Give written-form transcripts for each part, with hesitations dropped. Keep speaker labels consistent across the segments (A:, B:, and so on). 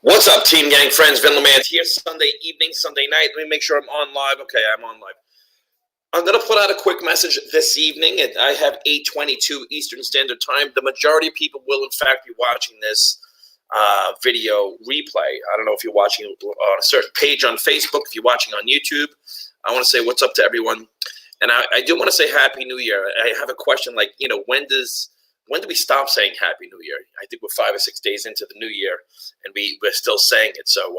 A: What's up, Team Gang friends? Vin LeMond here. Sunday evening, Sunday night. Let me make sure I'm on live. Okay, I'm on live. I'm going to put out a quick message this evening. I have 8:22 Eastern Standard Time. The majority of people will, in fact, be watching this video replay. I don't know if you're watching on a certain page on Facebook, if you're watching on YouTube. I want to say what's up to everyone. And I do want to say Happy New Year. I have a question like, when do we stop saying Happy New Year? I think we're 5 or 6 days into the new year, and we're still saying it. So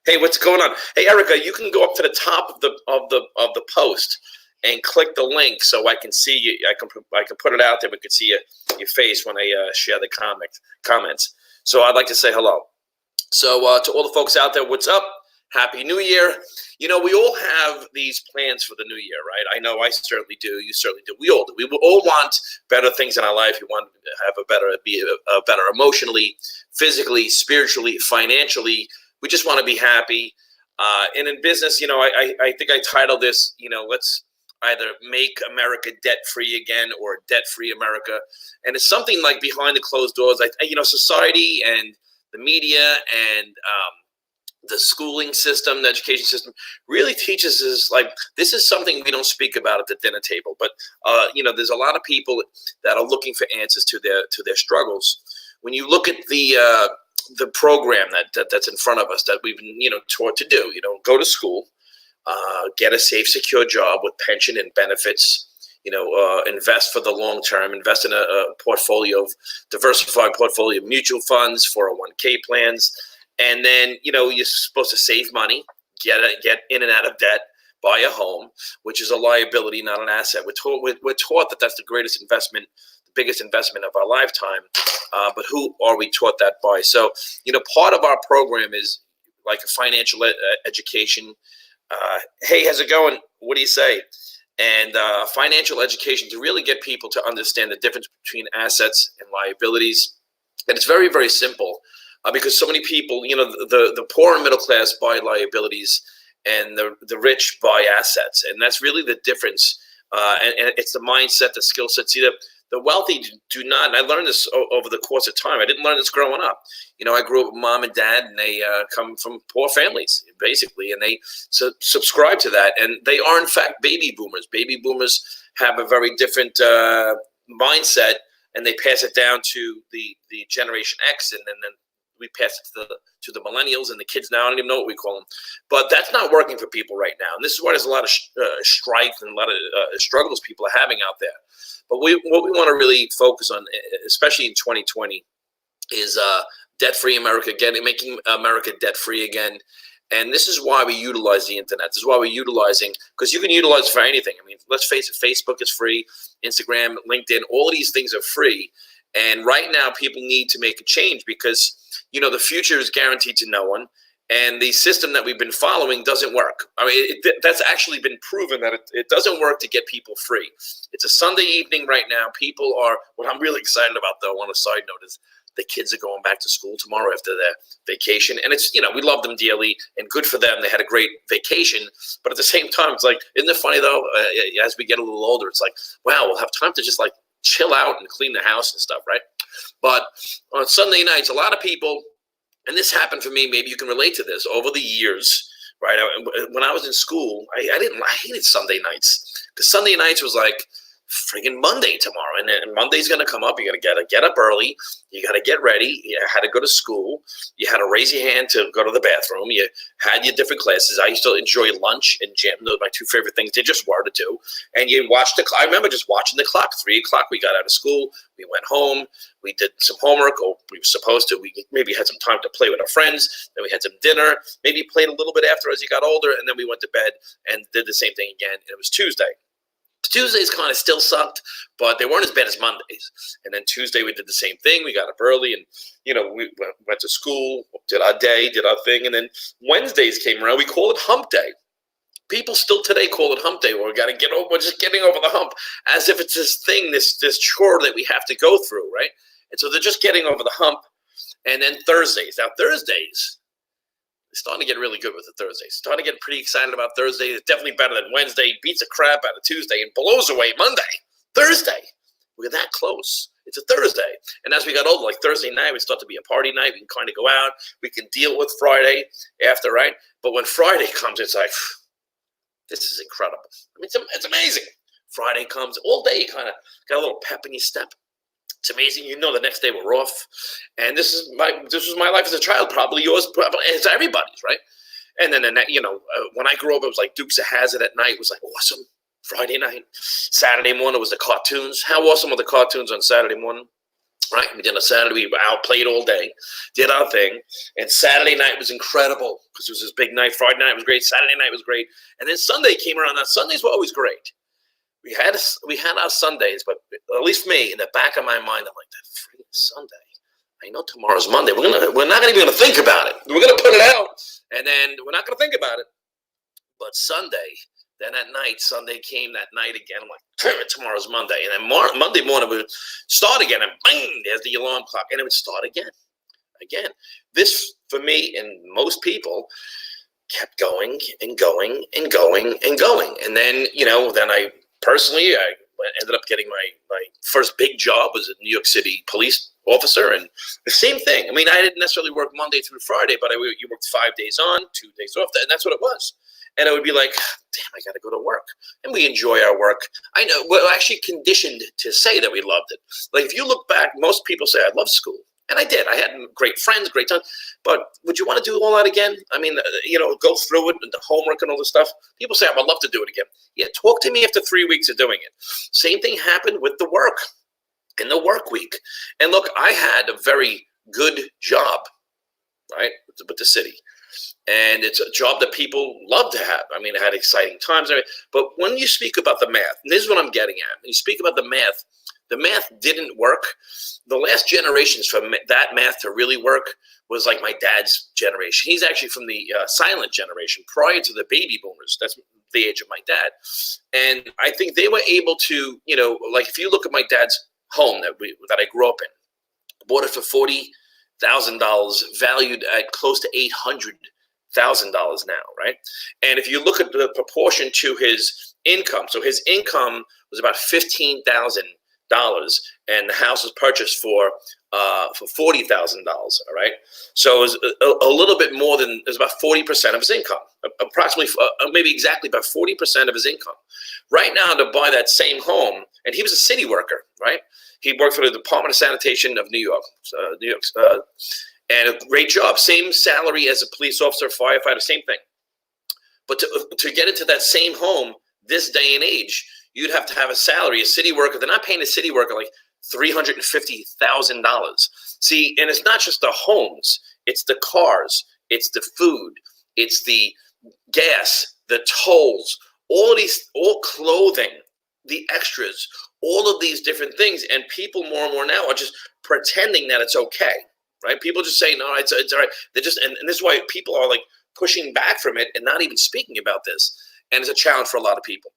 A: hey, what's going on? Hey, Erica, you can go up to the top of the post and click the link so I can see you. I can put it out there. We can see your face when I share the comments. So I'd like to say hello. So to all the folks out there, what's up? Happy New Year. We all have these plans for the new year, right? I know I certainly do. You certainly do. We all do. We all want better things in our life. We want to have be better emotionally, physically, spiritually, financially. We just want to be happy. And in business, I think I titled this, let's either make America debt-free again or debt-free America. And it's something like behind the closed doors. Society and the media and the schooling system, the education system really teaches us this is something we don't speak about at the dinner table. But there's a lot of people that are looking for answers to their struggles. When you look at the program that's in front of us that we've been taught to do, go to school, get a safe, secure job with pension and benefits. Invest for the long term, invest in a diversified portfolio of mutual funds, 401k plans. And then, you're supposed to save money, get in and out of debt, buy a home, which is a liability, not an asset. We're taught that that's the greatest investment, the biggest investment of our lifetime. But who are we taught that by? So, part of our program is like a financial education. Hey, how's it going? What do you say? And financial education to really get people to understand the difference between assets and liabilities. And it's very, very simple. Because so many people, the poor and middle class buy liabilities and the rich buy assets. And that's really the difference. And it's the mindset, the skill set. See, the wealthy do not, and I learned this over the course of time. I didn't learn this growing up. I grew up with mom and dad, and they come from poor families, basically, and they subscribe to that. And they are, in fact, baby boomers. Baby boomers have a very different mindset, and they pass it down to the Generation X, and then we pass it to the millennials and the kids now. I don't even know what we call them. But that's not working for people right now. And this is why there's a lot of strife and a lot of struggles people are having out there. But what we want to really focus on, especially in 2020, is debt-free America, making America debt-free again. And this is why we utilize the internet. This is why we're utilizing, because you can utilize it for anything. I mean, let's face it, Facebook is free, Instagram, LinkedIn, all of these things are free. And right now people need to make a change because the future is guaranteed to no one, and the system that we've been following doesn't work. I mean, that's actually been proven that it doesn't work to get people free. It's a Sunday evening right now. People are, what I'm really excited about, though, on a side note, is the kids are going back to school tomorrow after their vacation. And it's, we love them dearly, and good for them. They had a great vacation. But at the same time, it's like, isn't it funny, though, as we get a little older, it's like, wow, we'll have time to just chill out and clean the house and stuff, right? But on Sunday nights, a lot of people, and this happened for me, maybe you can relate to this, over the years, right? When I was in school, I hated Sunday nights, because Sunday nights was like friggin' Monday tomorrow, and then Monday's going to come up. You got to get up early. You got to get ready. You had to go to school. You had to raise your hand to go to the bathroom. You had your different classes. I used to enjoy lunch and gym. Those are my two favorite things. They just were to do. And you watched the clock. I remember just watching the clock. 3 o'clock, we got out of school. We went home. We did some homework, or we were supposed to. We maybe had some time to play with our friends. Then we had some dinner. Maybe played a little bit after as you got older. And then we went to bed and did the same thing again. And it was Tuesday. Tuesdays kind of still sucked, but they weren't as bad as Mondays. And then Tuesday we did the same thing. We got up early and, we went to school, did our day, did our thing. And then Wednesdays came around. We call it hump day. People still today call it hump day. We're just getting over the hump, as if it's this thing, this chore that we have to go through, right? And so they're just getting over the hump. And then Thursdays. Now, Thursdays, it's starting to get really good with the Thursdays. Starting to get pretty excited about Thursday. It's definitely better than Wednesday. Beats the crap out of Tuesday and blows away Monday. Thursday, we're that close. It's a Thursday. And as we got older, like Thursday night would start to be a party night. We can kind of go out. We can deal with Friday after, right? But when Friday comes, it's like, this is incredible. I mean, it's amazing. Friday comes, all day you kind of got a little pep in your step. It's amazing. You know, the next day we're off. And this was my life as a child, probably yours, probably it's everybody's, right? And then, when I grew up, it was like Dukes of Hazzard at night. It was like awesome. Friday night. Saturday morning was the cartoons. How awesome were the cartoons on Saturday morning? Right? We did a Saturday, we outplayed all day, did our thing. And Saturday night was incredible because it was this big night. Friday night was great. Saturday night was great. And then Sunday came around. Now, Sundays were always great. We had our Sundays, but at least me, in the back of my mind, I'm like, that freaking Sunday. I know tomorrow's Monday. We're not even going to think about it. We're going to put it out, and then we're not going to think about it. But Sunday, then at night, Sunday came that night again. I'm like, damn it, tomorrow's Monday. And then Monday morning we would start again, and bang, there's the alarm clock, and it would start again. This, for me and most people, kept going and going and going and going. And then, then I ended up getting my first big job was a New York City police officer, and the same thing. I mean, I didn't necessarily work Monday through Friday, but you worked 5 days on, 2 days off, and that's what it was. And it would be like, damn, I got to go to work. And we enjoy our work. I know we're actually conditioned to say that we loved it. Like, if you look back, most people say, I love school. And I did. I had great friends, great time. But would you want to do all that again? I mean, go through it and the homework and all this stuff. People say, I would love to do it again. Yeah, talk to me after 3 weeks of doing it. Same thing happened with the work in the work week. And look, I had a very good job, right, with the city. And it's a job that people love to have. I mean, I had exciting times. But when you speak about the math, and this is what I'm getting at, when you speak about the math didn't work. The last generations for that math to really work was like my dad's generation. He's actually from the silent generation prior to the baby boomers. That's the age of my dad. And I think they were able to, like if you look at my dad's home that I grew up in, bought it for $40,000, valued at close to $800,000 now, right? And if you look at the proportion to his income, so his income was about $15,000, and the house was purchased for $40,000. All right, so it was a little bit more than, it was about 40% of his income, approximately, maybe exactly about 40% of his income. Right now, to buy that same home, and he was a city worker, right? He worked for the Department of Sanitation of New York, and a great job, same salary as a police officer, firefighter, same thing. But to get into that same home this day and age, you'd have to have a salary, a city worker. They're not paying a city worker like $350,000. See, and it's not just the homes, it's the cars, it's the food, it's the gas, the tolls, all clothing, the extras, all of these different things. And people more and more now are just pretending that it's okay, right? People just say, no, it's all right. They're just, and this is why people are like pushing back from it and not even speaking about this. And it's a challenge for a lot of people.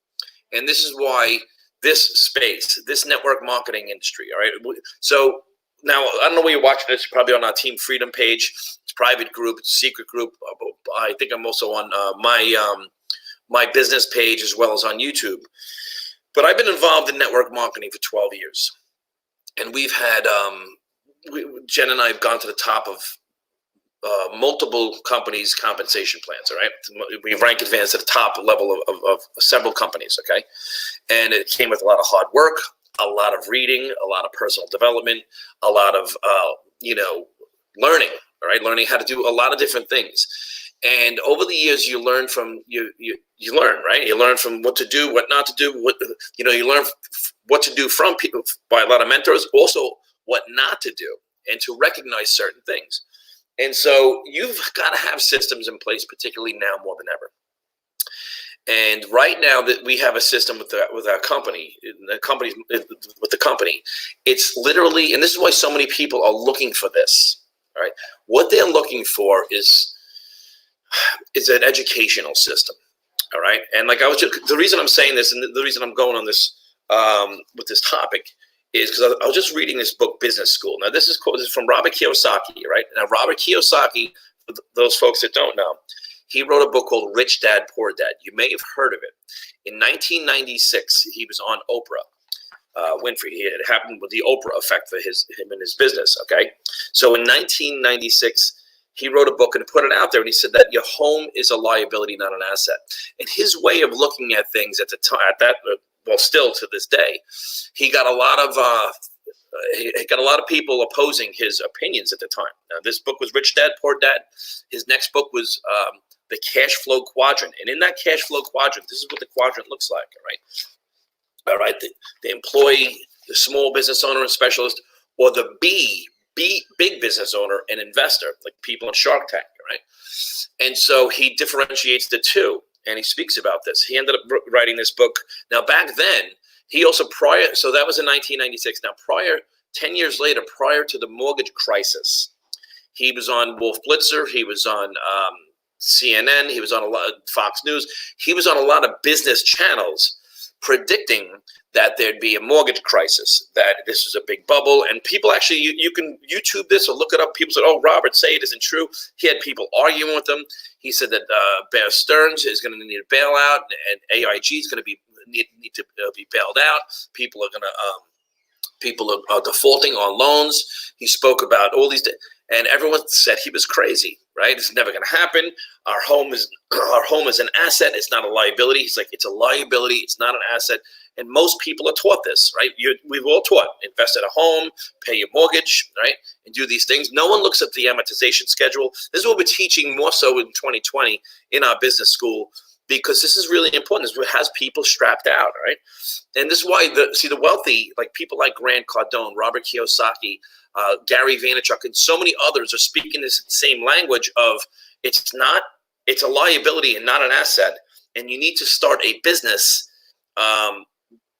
A: And this is why this space, this network marketing industry, all right? So now, I don't know where you're watching this, you're probably on our Team Freedom page. It's a private group, it's a secret group. I think I'm also on my business page as well as on YouTube. But I've been involved in network marketing for 12 years. And we've had, Jen and I have gone to the top of multiple companies' compensation plans, all right? We rank advanced at the top level of several companies, okay? And it came with a lot of hard work, a lot of reading, a lot of personal development, a lot of, learning, all right? Learning how to do a lot of different things. And over the years, you learn from, you learn, right? You learn from what to do, what not to do, you learn what to do from people, by a lot of mentors, also what not to do, and to recognize certain things. And so you've got to have systems in place, particularly now more than ever. And right now that we have a system with our company, with the company, it's literally, and this is why so many people are looking for this. All right, what they're looking for is an educational system. All right, and like the reason I'm saying this, and the reason I'm going on this with this topic, is because I was just reading this book, Business School. Now, this is from Robert Kiyosaki, right? Now, Robert Kiyosaki, for those folks that don't know, he wrote a book called Rich Dad, Poor Dad. You may have heard of it. In 1996, he was on Oprah. Winfrey. It happened with the Oprah effect for him and his business. Okay, so in 1996. He wrote a book and put it out there, and he said that your home is a liability, not an asset. And his way of looking at things at the time, still to this day, he got a lot of people opposing his opinions at the time. Now, this book was Rich Dad, Poor Dad. His next book was The Cash Flow Quadrant, and in that cash flow quadrant, this is what the quadrant looks like. All right, the employee, the small business owner and specialist, or the big business owner and investor, like people in Shark Tank, right? And so he differentiates the two, and he speaks about this. He ended up writing this book. Now, back then, he also so that was in 1996. Now, 10 years later, prior to the mortgage crisis, he was on Wolf Blitzer. He was on CNN. He was on a lot of Fox News. He was on a lot of business channels predicting that there'd be a mortgage crisis, that this is a big bubble. And people actually, you can YouTube this or look it up. People said, oh, Robert, say it isn't true. He had people arguing with him. He said that Bear Stearns is going to need a bailout, and AIG is going to need to be bailed out. People are defaulting on loans. He spoke about all these, and everyone said he was crazy, right? It's never going to happen. Our home is an asset. It's not a liability. He's like, it's a liability. It's not an asset. And most people are taught this, right? We've all taught, invest in a home, pay your mortgage, right? And do these things. No one looks at the amortization schedule. This is what we're teaching more so in 2020 in our business school, because this is really important. This has people strapped out, right? And this is why the wealthy, like people like Grant Cardone, Robert Kiyosaki, Gary Vaynerchuk, and so many others are speaking this same language of it's a liability and not an asset. And you need to start a business.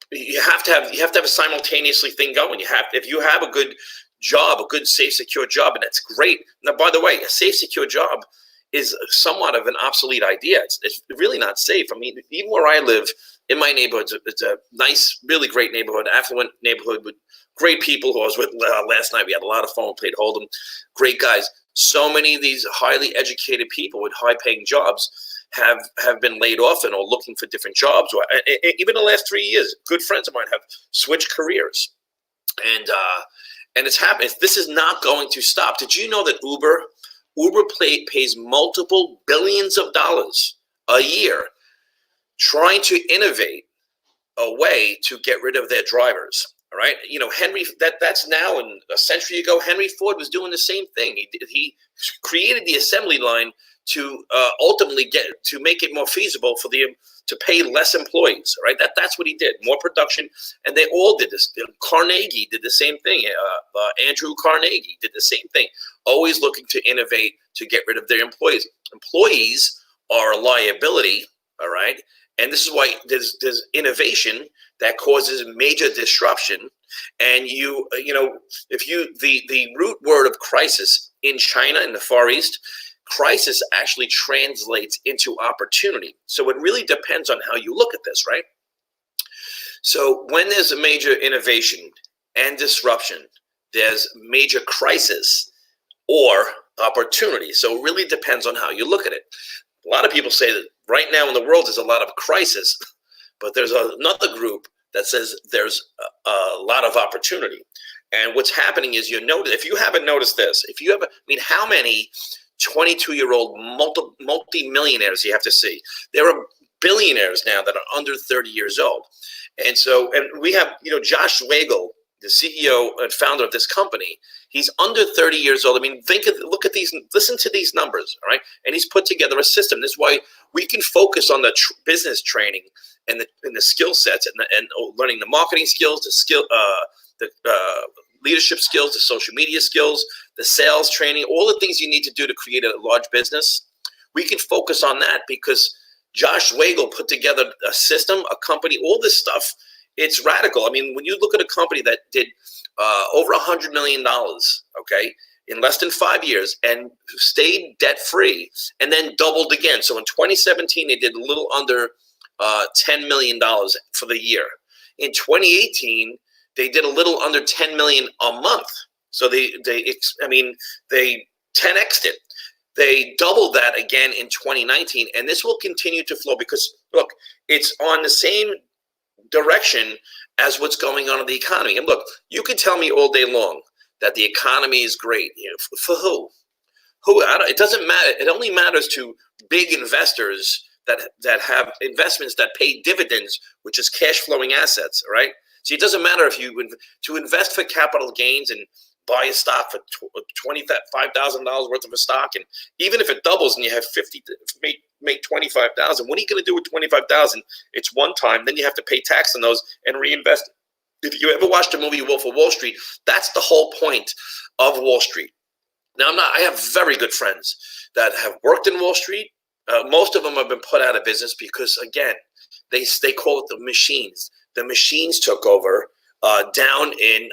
A: You have to have a simultaneously thing going. If you have a good job, a good, safe, secure job, and that's great. Now, by the way, a safe, secure job is somewhat of an obsolete idea. It's really not safe. I mean, even where I live in my neighborhood, it's a nice, really great neighborhood, affluent neighborhood with great people who I was with last night. We had a lot of fun, played Hold'em, great guys. So many of these highly educated people with high-paying jobs have been laid off and are looking for different jobs. Or even the last 3 years, good friends of mine have switched careers, and it's happening. This is not going to stop. Did you know that Uber pays multiple billions of dollars a year trying to innovate a way to get rid of their drivers? All right, that's now, and a century ago, Henry Ford was doing the same thing. He created the assembly line to ultimately make it more feasible for to pay less employees. Right, that's what he did. More production, and they all did this. Carnegie did the same thing. Andrew Carnegie did the same thing. Always looking to innovate to get rid of their employees. Employees are a liability. All right, and this is why there's innovation that causes major disruption. And the root word of crisis in China, in the Far East, crisis actually translates into opportunity. So it really depends on how you look at this, right? So when there's a major innovation and disruption, there's major crisis or opportunity. So it really depends on how you look at it. A lot of people say that right now in the world there's a lot of crisis, but there's another group that says there's a lot of opportunity. And what's happening is, if you haven't noticed this, how many 22-year-old multi-millionaires you have to see? There are billionaires now that are under 30 years old. And we have, Josh Wagle, the CEO and founder of this company. He's under 30 years old. I mean, look at these, listen to these numbers, all right? And he's put together a system. This is why we can focus on the business training and the skill sets and learning the marketing skills, the leadership skills, the social media skills, the sales training, all the things you need to do to create a large business. We can focus on that because Josh Wagle put together a system, a company, all this stuff. It's radical. I mean, when you look at a company that did over $100 million, okay, in less than 5 years and stayed debt-free and then doubled again. So in 2017, they did a little under $10 million for the year. In 2018, they did a little under 10 million a month. So they 10x'd it. They doubled that again in 2019, and this will continue to flow because, look, it's on the same direction as what's going on in the economy. And look, you can tell me all day long that the economy is great. For who? It doesn't matter. It only matters to big investors that have investments that pay dividends, which is cash flowing assets. All right. So it doesn't matter if to invest for capital gains and buy a stock for $25,000 worth of a stock, and even if it doubles and you have make 25,000, what are you going to do with 25,000? It's one time. Then you have to pay tax on those and reinvest. If you ever watched the movie Wolf of Wall Street, that's the whole point of Wall Street. Now, I have very good friends that have worked in Wall Street. Most of them have been put out of business because, again, they call it the machines. The machines took over down in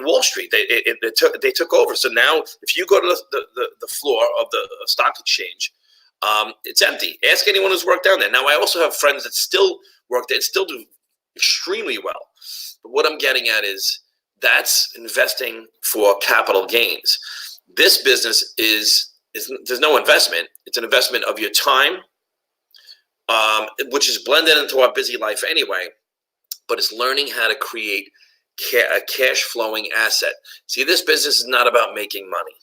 A: Wall Street. They took over. So now, if you go to the floor of the stock exchange, it's empty. Ask anyone who's worked down there. Now, I also have friends that still work there and still do extremely well. But what I'm getting at is that's investing for capital gains. This business is there's no investment. It's an investment of your time, which is blended into our busy life anyway. But it's learning how to create a cash flowing asset. See, this business is not about making money.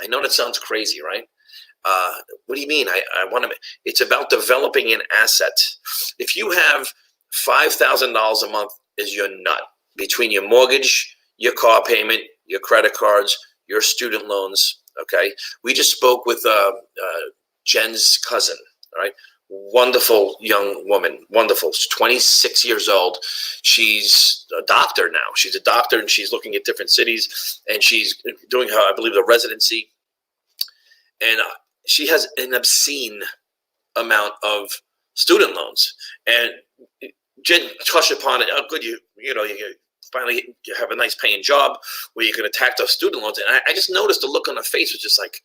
A: I know that sounds crazy, right? What do you mean? I want to. It's about developing an asset. If you have $5,000 a month is your nut between your mortgage, your car payment, your credit cards, your student loans. Okay, we just spoke with Jen's cousin. All right, wonderful young woman, wonderful. She's 26 years old. She's a doctor now. She's a doctor, and she's looking at different cities, and she's doing her, I believe, the residency. And she has an obscene amount of student loans. And Jen touched upon it. Oh, good, you finally have a nice paying job where you can attack those student loans. And I just noticed the look on her face was just like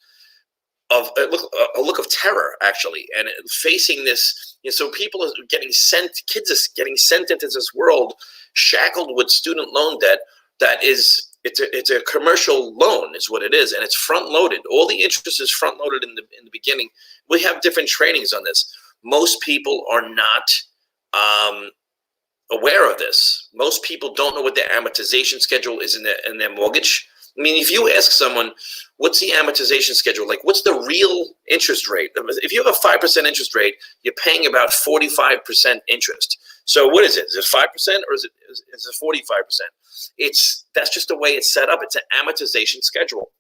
A: a look of terror, actually. And facing this, so people are getting kids are getting sent into this world shackled with student loan debt that is. It's a commercial loan is what it is, and it's front loaded. All the interest is front loaded in the beginning. We have different trainings on this. Most people are not aware of this. Most people don't know what their amortization schedule is in their mortgage. I mean, if you ask someone, what's the amortization schedule? Like, what's the real interest rate? If you have a 5% interest rate, you're paying about 45% interest. So what is it? Is it 5% or is it 45%? That's just the way it's set up. It's an amortization schedule.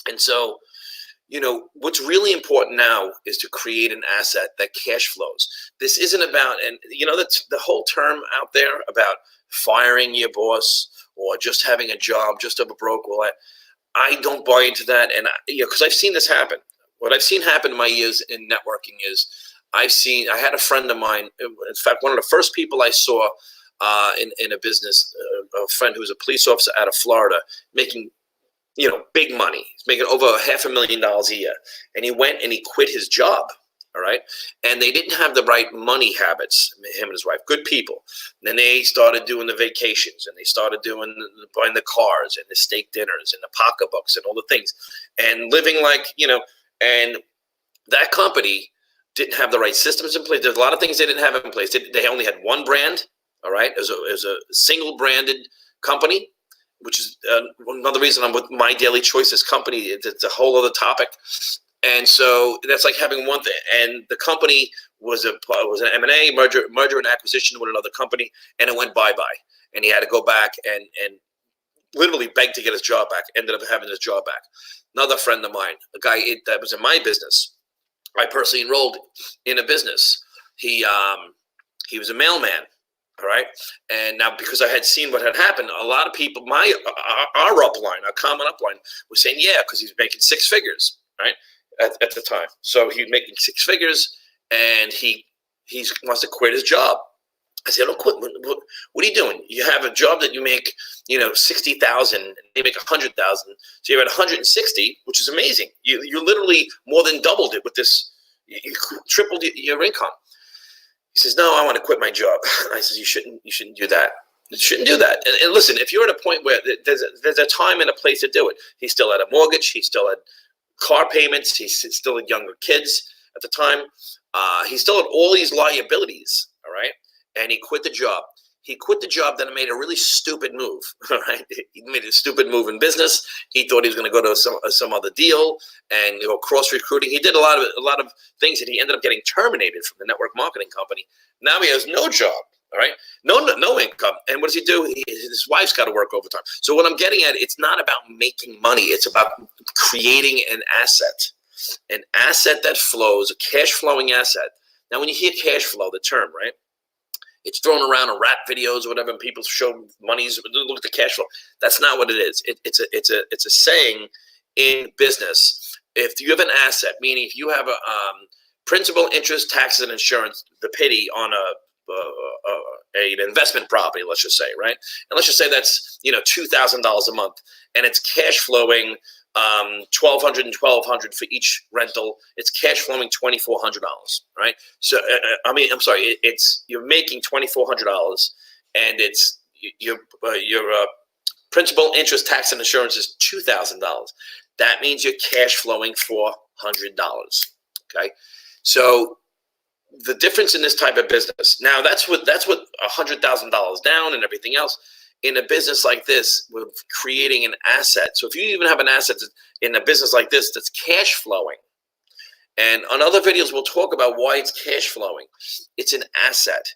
A: And so, what's really important now is to create an asset that cash flows. This isn't about, and that's the whole term out there about firing your boss or just having a job, just of a broke. Well, I don't buy into that. And because I've seen this happen. What I've seen happen in my years in networking is I had a friend of mine, in fact, one of the first people I saw in a business, a friend who was a police officer out of Florida, making, big money. He's making over $500,000 a year. And he went and he quit his job. All right. And they didn't have the right money habits, him and his wife, good people. And then they started doing the vacations, and they started buying the cars and the steak dinners and the pocketbooks and all the things, and living like, and that company didn't have the right systems in place. There's a lot of things they didn't have in place. They only had one brand. All right. It was a single branded company, which is another reason I'm with My Daily Choices company. It's a whole other topic. And so that's like having one thing. And the company was an M&A, merger and acquisition with another company, and it went bye-bye. And he had to go back and literally beg to get his job back, ended up having his job back. Another friend of mine, a guy that was in my business, I personally enrolled in a business. He was a mailman. All right. And now, because I had seen what had happened, a lot of people, our upline, our common upline, was saying, yeah, because he's making six figures, right, at the time. So he's making six figures, and he wants to quit his job. I said, don't quit. What are you doing? You have a job that you make, $60,000, and they make $100,000. So you're at 160, which is amazing. You literally more than doubled it with this. You tripled your income. He says, no, I want to quit my job. I says, you shouldn't do that. You shouldn't do that. And listen, if you're at a point where there's a time and a place to do it. He still had a mortgage. He still had car payments. He still had younger kids at the time. He still had all these liabilities. All right. And he quit the job. He quit the job, then made a really stupid move. Right? He made a stupid move in business. He thought he was going to go to some other deal and cross recruiting. He did a lot of things, and he ended up getting terminated from the network marketing company. Now he has no job. All right, no income, and what does he do? His wife's got to work overtime. So what I'm getting at, it's not about making money; it's about creating an asset that flows, a cash flowing asset. Now, when you hear cash flow, the term, right? It's thrown around in rap videos or whatever, and people show monies. Look at the cash flow. That's not what it is. It's a saying in business. If you have an asset, meaning if you have a principal, interest, taxes, and insurance, the pity on an investment property, let's just say, right? And let's just say that's $2,000 a month, and it's cash flowing $1,200 and $1,200 for each rental. It's cash flowing $2,400, right? So I'm sorry, it's you're making $2,400, and it's your principal, interest, tax, and insurance is $2,000. That means you're cash flowing $400. Okay, so the difference in this type of business. Now that's what $100,000 down and everything else. In a business like this, we're creating an asset. So if you even have an asset in a business like this that's cash flowing, and on other videos we'll talk about why it's cash flowing. It's an asset,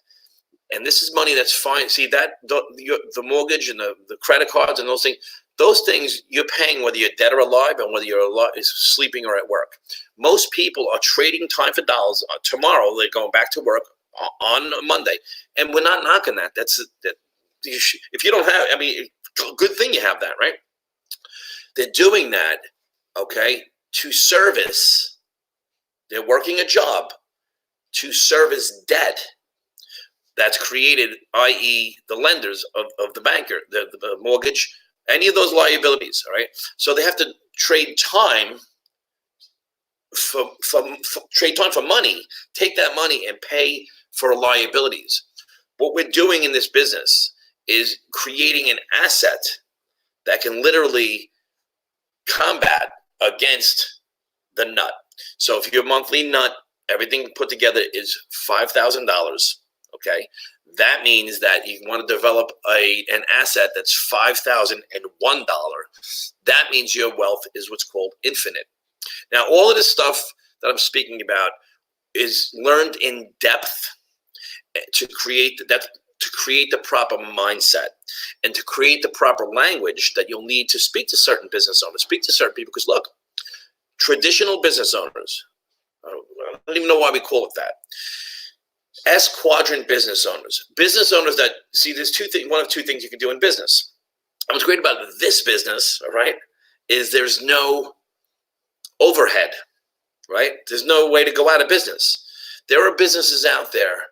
A: and this is money that's fine. See that the mortgage and the credit cards and those things you're paying whether you're dead or alive, and whether you're sleeping or at work. Most people are trading time for dollars. Tomorrow they're going back to work on Monday, and we're not knocking that. If you don't have, good thing you have that, right? They're doing that, okay, to service. They're working a job to service debt that's created, i.e. the lenders of the banker, the mortgage, any of those liabilities, all right? So they have to trade time for money, take that money and pay for liabilities. What we're doing in this business is creating an asset that can literally combat against the nut. So if your monthly nut, everything put together is $5,000, okay? That means that you want to develop an asset that's $5,001. That means your wealth is what's called infinite. Now, all of this stuff that I'm speaking about is learned in depth to create the proper mindset and to create the proper language that you'll need to speak to certain business owners, speak to certain people. Because look, traditional business owners, I don't even know why we call it that. S quadrant business owners that see there's one of two things you can do in business. And what's great about this business, all right, is there's no overhead, right? There's no way to go out of business. There are businesses out there,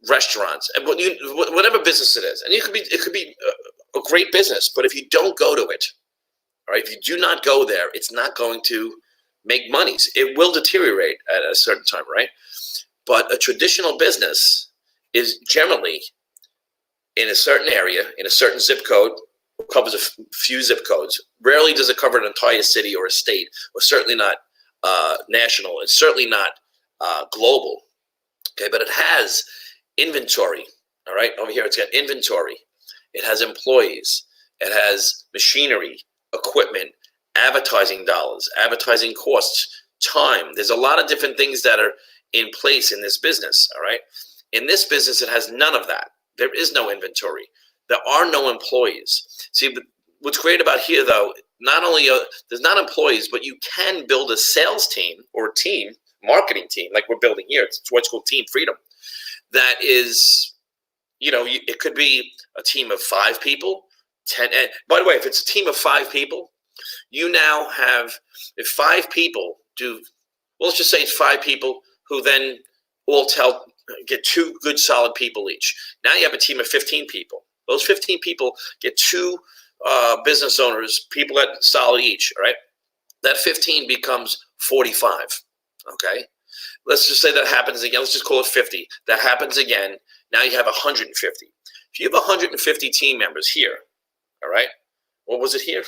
A: restaurants and whatever business it is, and it could be a great business, but if you don't go to it, all right, if you do not go there, it's not going to make monies. It will deteriorate at a certain time, right? But a traditional business is generally in a certain area, in a certain zip code, covers a few zip codes. Rarely does it cover an entire city or a state, or certainly not national, and certainly not global. Okay, but it has inventory. All right, over here it's got inventory. It has employees. It has machinery, equipment, advertising dollars, advertising costs, time. There's a lot of different things that are in place in this business. All right, in this business it has none of that. There is no inventory. There are no employees. See, what's great about here, though, not only there's not employees, but you can build a sales team or a team, marketing team, like we're building here. It's what's called Team Freedom. That is, it could be a team of 5 people, 10. And by the way, if it's a team of 5 people, you now have, if 5 people do, well, let's just say it's 5 people who then all get 2 good solid people each. Now you have a team of 15 people. Those 15 people get 2 business owners, people that solid each, all right? That 15 becomes 45, okay? Let's just say that happens again. Let's just call it 50. That happens again. Now you have 150. If you have 150 team members here, all right? What was it here?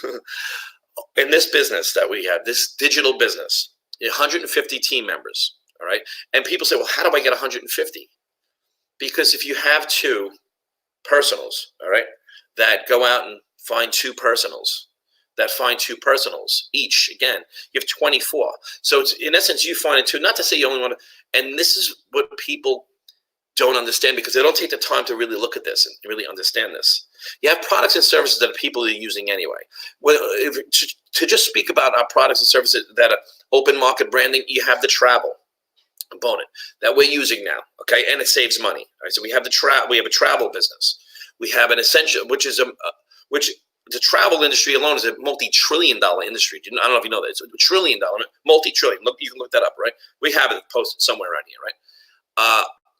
A: In this business that we have, this digital business, 150 team members, all right? And people say, well, how do I get 150? Because if you have two personals, all right, that go out and find two personals, each, again, you have 24. So it's, in essence, you find two, not to say you only want to, and this is what people don't understand because they don't take the time to really look at this and really understand this. You have products and services that people are using anyway. Well, to just speak about our products and services that are open market branding, you have the travel component that we're using now, okay, and it saves money. All right, so we have we have a travel business. We have an essential, which is which the travel industry alone is a multi-trillion-dollar industry. I don't know if you know that. It's a trillion-dollar, multi-trillion. Look, you can look that up, right? We have it posted somewhere around here, right?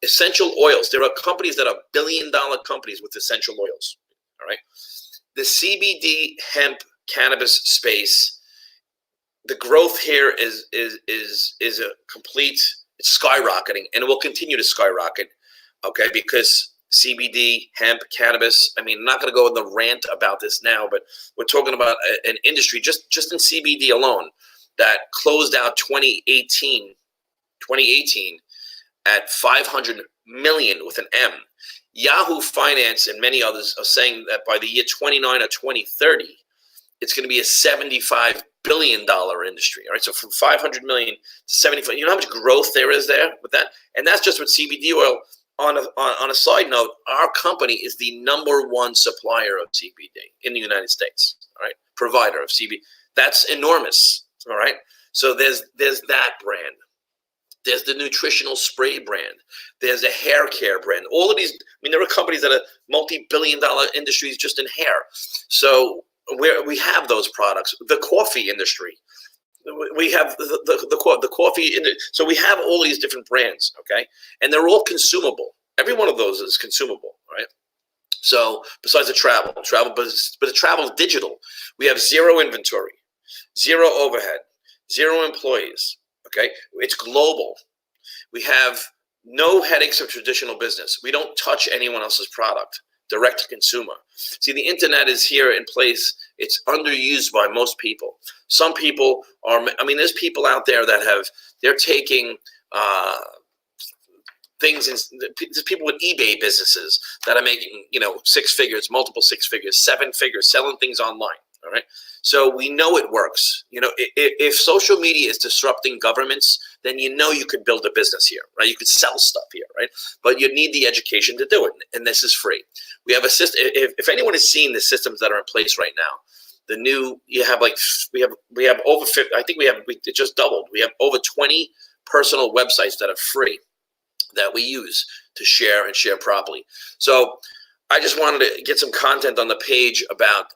A: Essential oils. There are companies that are billion-dollar companies with essential oils. All right. The CBD hemp cannabis space, the growth here is a complete. It's skyrocketing, and it will continue to skyrocket. Okay, because CBD, hemp, cannabis. I mean, I'm not going to go on the rant about this now, but we're talking about an industry just in CBD alone that closed out 2018 at 500 million with an M. Yahoo Finance and many others are saying that by the year 29 or 2030, it's going to be a $75 billion industry. All right, so from 500 million to 75. You know how much growth there is there with that, and that's just with CBD oil. On a side note, our company is the #1 supplier of CBD in the United States. All right, provider of CBD. That's enormous. All right, so there's that brand. There's the nutritional spray brand. There's a hair care brand. All of these, I mean, there are companies that are multi-billion-dollar industries just in hair. So we have those products. The coffee industry. We have the coffee. So we have all these different brands, okay? And they're all consumable. Every one of those is consumable, right? So besides the travel, but the travel is digital. We have zero inventory, zero overhead, zero employees. Okay, it's global. We have no headaches of traditional business. We don't touch anyone else's product, direct to consumer. See, the internet is here in place. It's underused by most people. Some people are, I mean, there's people out there that they're taking things, there's people with eBay businesses that are making, six figures, multiple six figures, seven figures, selling things online. All right. So we know it works. If social media is disrupting governments, then you could build a business here, right? You could sell stuff here, right? But you need the education to do it, and this is free. We have a system. If anyone has seen the systems that are in place right now, we have over 50. I think it just doubled. We have over 20 personal websites that are free that we use to share and share properly. So I just wanted to get some content on the page about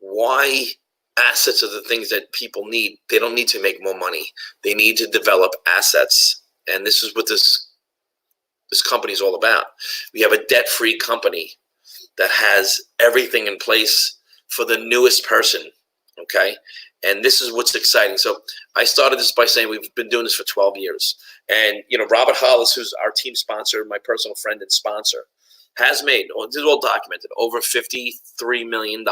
A: why assets are the things that people need. They don't need to make more money. They need to develop assets. And this is what this company is all about. We have a debt-free company that has everything in place for the newest person, okay? And this is what's exciting. So I started this by saying we've been doing this for 12 years. And, Robert Hollis, who's our team sponsor, my personal friend and sponsor, has made, this is all documented, over $53 million.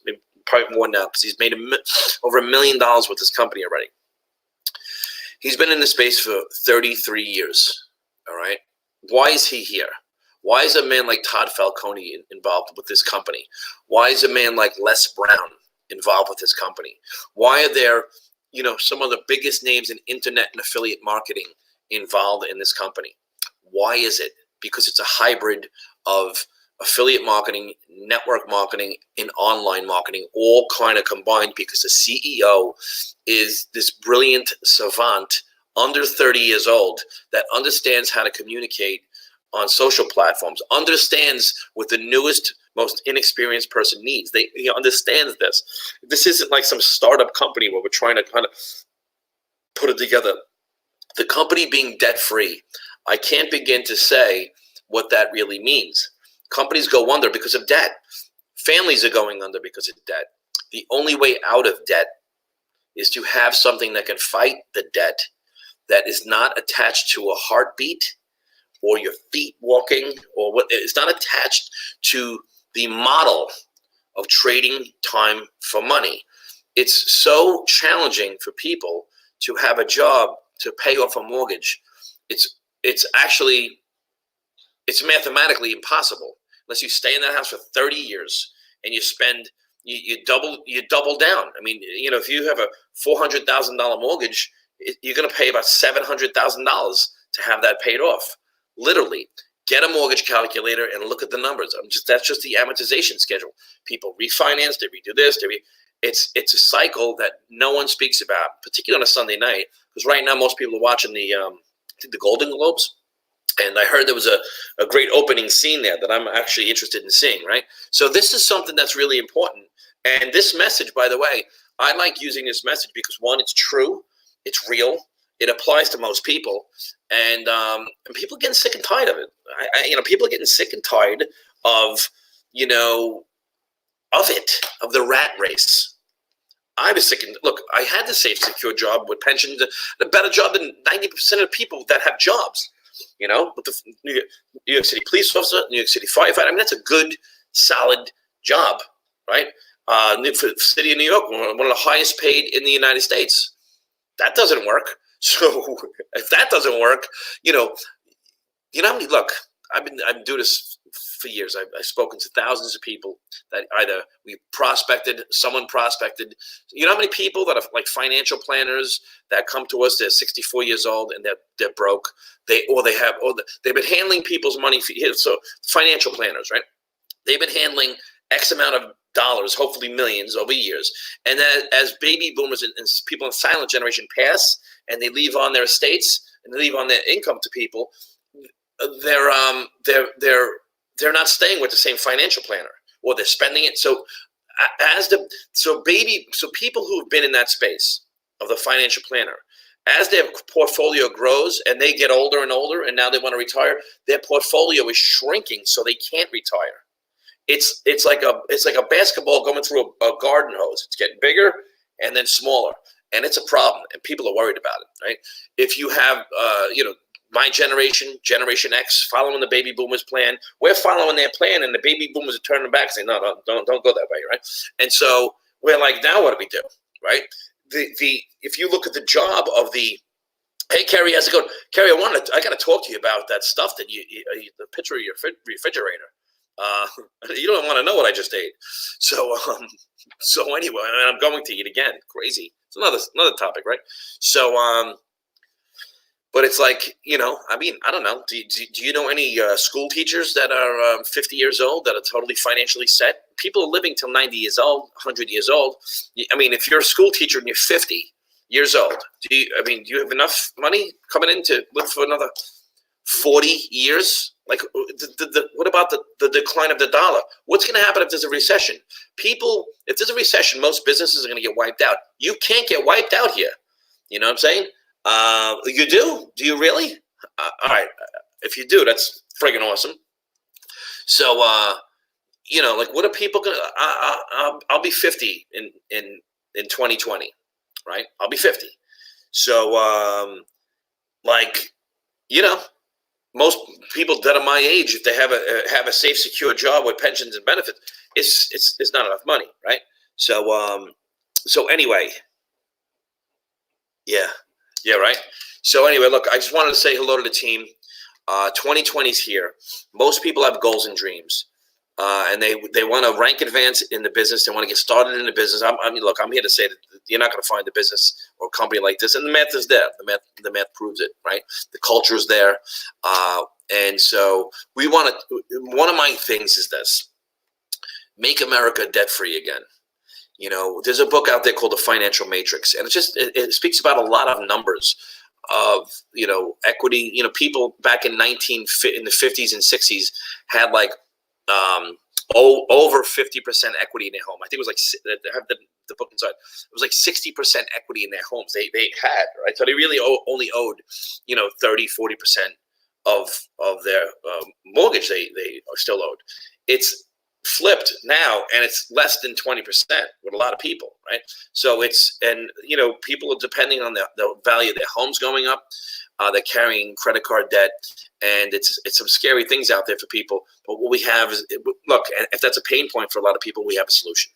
A: Maybe probably more now because he's made over $1 million with this company already. He's been in the space for 33 years, all right? Why is he here? Why is a man like Todd Falcone involved with this company? Why is a man like Les Brown involved with this company? Why are there, some of the biggest names in internet and affiliate marketing involved in this company? Why is it? Because it's a hybrid of affiliate marketing, network marketing, and online marketing, all kind of combined, because the CEO is this brilliant savant under 30 years old that understands how to communicate on social platforms, understands what the newest, most inexperienced person needs. He understands this. This isn't like some startup company where we're trying to kind of put it together. The company being debt-free, I can't begin to say what that really means. Companies go under because of debt. Families are going under because of debt. The only way out of debt is to have something that can fight the debt, that is not attached to a heartbeat or your feet walking, or what. It's not attached to the model of trading time for money. It's so challenging for people to have a job to pay off a mortgage. It's actually it's mathematically impossible unless you stay in that house for 30 years and you spend you double down. I mean, if you have a $400,000 mortgage, you're going to pay about $700,000 to have that paid off. Literally, get a mortgage calculator and look at the numbers. That's just the amortization schedule. People refinance, they redo this, it's a cycle that no one speaks about, particularly on a Sunday night, because right now most people are watching the Golden Globes. And I heard there was a great opening scene there that I'm actually interested in seeing, right? So this is something that's really important. And this message, by the way, I like using this message because, one, it's true, it's real, it applies to most people, and people are getting sick and tired of it. People are getting sick and tired of, of the rat race. I was sick and look, I had the safe, secure job with pensions, a better job than 90% of the people that have jobs. With the New York City police officer, New York City firefighter. I mean, that's a good, solid job, right? For the city of New York, one of the highest paid in the United States. That doesn't work. So if that doesn't work, look, I've been doing this for years. I've spoken to thousands of people that either someone prospected. You know how many people that are like financial planners that come to us? They're 64 years old and they're broke. They've been handling people's money for years. So financial planners, right? They've been handling X amount of dollars, hopefully millions over years. And then as baby boomers and people in the silent generation pass and they leave on their estates and they leave on their income to people, they're not staying with the same financial planner, or they're spending it. So people who've been in that space of the financial planner, as their portfolio grows and they get older and older, and now they want to retire, their portfolio is shrinking, so they can't retire. It's like a basketball going through a garden hose. It's getting bigger and then smaller, and it's a problem, and people are worried about it, right? If you have, my generation, Generation X, following the baby boomers plan, we're following their plan, and the baby boomers are turning back, saying, no, don't go that way, right? And so we're like, now what do we do, right? If you look at the job of the, hey, Kerry, how's it going? Kerry, I got to talk to you about that stuff that the picture of your refrigerator. You don't want to know what I just ate. So anyway, and I'm going to eat again. Crazy. It's another topic, right? So, but it's like, I don't know. Do you know any school teachers that are 50 years old that are totally financially set? People are living till 90 years old, 100 years old. I mean, if you're a school teacher and you're 50 years old, do you have enough money coming in to live for another 40 years? Like, what about the decline of the dollar? What's going to happen if there's a recession? If there's a recession, most businesses are going to get wiped out. You can't get wiped out here. You know what I'm saying? You do? Do you really? All right. If you do, that's friggin' awesome. So, like, what are people gonna? I'll be 50 in 2020, right? I'll be 50. So, most people that are my age, if they have a safe, secure job with pensions and benefits, it's not enough money, right? So anyway, yeah. Yeah, right. So anyway, look, I just wanted to say hello to the team. 2020 is here. Most people have goals and dreams, and they want to rank advance in the business. They want to get started in the business. I'm here to say that you're not going to find a business or company like this, and the math is there. The math proves it, right? The culture is there, and so we want to. One of my things is this: make America debt free again. There's a book out there called The Financial Matrix, and it speaks about a lot of numbers of, equity. People back in the 50s and 60s had like over 50% equity in their home. I think it was like, I have the book inside. It was like 60% equity in their homes. They had, right? So they really only owed, 30, 40% of their mortgage they are still owed. It's flipped now, and it's less than 20% with a lot of people, right? So people are depending on the value of their homes going up. They're carrying credit card debt, and it's some scary things out there for people. But what we have is, look, if that's a pain point for a lot of people, we have a solution.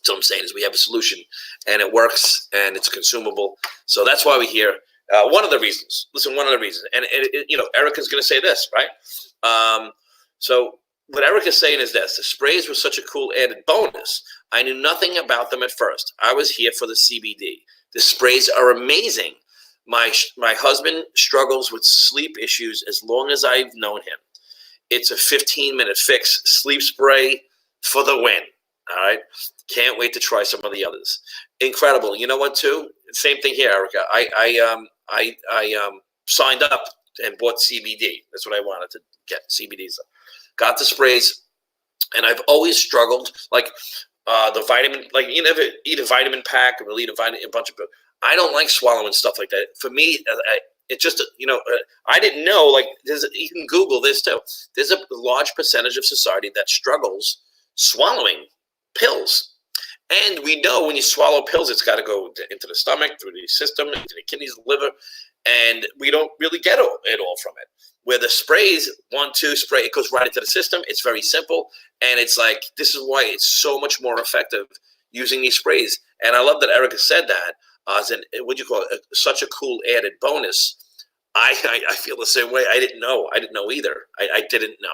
A: So what I'm saying is we have a solution, and it works, and it's consumable. So that's why we're here. One of the reasons. Listen, one of the reasons. And Erica's going to say this, right? So what Erica's saying is this: the sprays were such a cool added bonus. I knew nothing about them at first. I was here for the CBD. The sprays are amazing. My husband struggles with sleep issues as long as I've known him. It's a 15-minute fix. Sleep spray for the win. All right. Can't wait to try some of the others. Incredible. You know what, too? Same thing here, Erica. I signed up and bought CBD. That's what I wanted to get, CBDs. Got the sprays, and I've always struggled. Like the vitamin, like you never eat a vitamin pack, or we'll eat a bunch of. I don't like swallowing stuff like that. For me, it's just I didn't know. Like you can Google this too. There's a large percentage of society that struggles swallowing pills. And we know when you swallow pills, it's got to go into the stomach, through the system, into the kidneys, the liver, and we don't really get it all from it. Where the sprays, 1-2 spray, it goes right into the system. It's very simple, and it's like this is why it's so much more effective using these sprays. And I love that Erica said that as an what do you call it? Such a cool added bonus. I feel the same way. I didn't know. I didn't know either. I didn't know.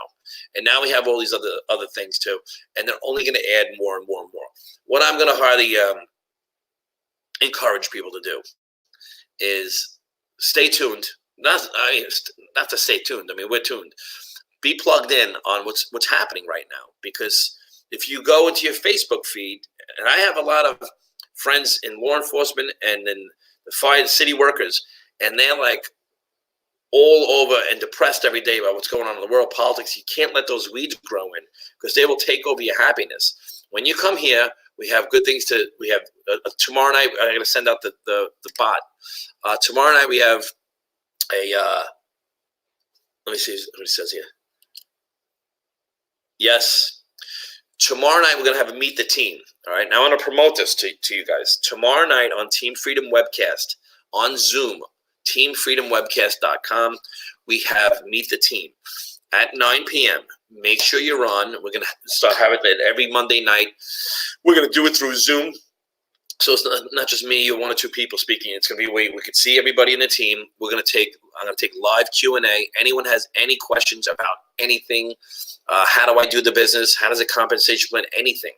A: And now we have all these other things too, and they're only going to add more and more and more. What I'm going to highly encourage people to do is stay tuned. Not to stay tuned. I mean, we're tuned. Be plugged in on what's happening right now, because if you go into your Facebook feed, and I have a lot of friends in law enforcement and in the fire city workers, and they're like all over and depressed every day about what's going on in the world politics. You can't let those weeds grow in, because they will take over your happiness. When you come here, we have good things to. We have tomorrow night. I'm going to send out the bot. Tomorrow night we have a. Let me see what it says here. Yes, tomorrow night we're going to have a Meet the Team. All right, now I want to promote this to you guys. Tomorrow night on Team Freedom Webcast on Zoom. TeamFreedomWebcast.com. We have Meet the Team at 9 p.m. Make sure you're on. We're going to start having it every Monday night. We're going to do it through Zoom. So it's not just me or one or two people speaking. It's going to be a way we could see everybody in the team. I'm going to take live Q&A. Anyone has any questions about anything, how do I do the business? How does a compensation plan? Anything.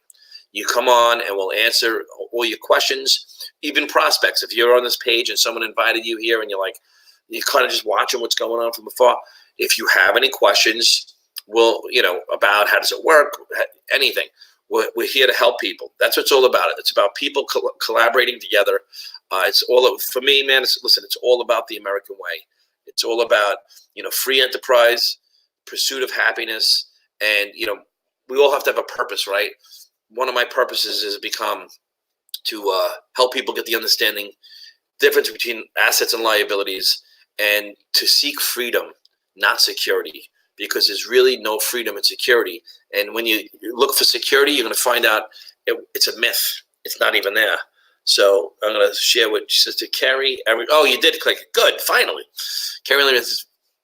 A: You come on and we'll answer all your questions, even prospects. If you're on this page and someone invited you here and you're kind of just watching what's going on from afar. If you have any questions, about how does it work, anything, we're here to help people. That's what it's all about. It's about people collaborating together. It's all for me, man. It's all about the American way. It's all about, free enterprise, pursuit of happiness, and, we all have to have a purpose, right? One of my purposes has become to help people get the understanding difference between assets and liabilities, and to seek freedom, not security, because there's really no freedom in security. And when you look for security, you're going to find out it's a myth. It's not even there. So I'm going to share with Sister Carrie. Oh, you did click it. Good. Finally. Carrie,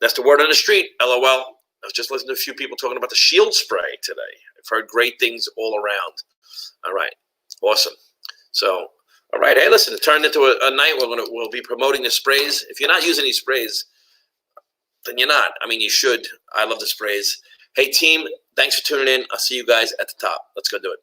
A: that's the word on the street. LOL. I was just listening to a few people talking about the shield spray today. I've heard great things all around. All right. Awesome. So, all right. Hey, listen, it turned into a night where we'll be promoting the sprays. If you're not using these sprays, then you're not. I mean, you should. I love the sprays. Hey, team, thanks for tuning in. I'll see you guys at the top. Let's go do it.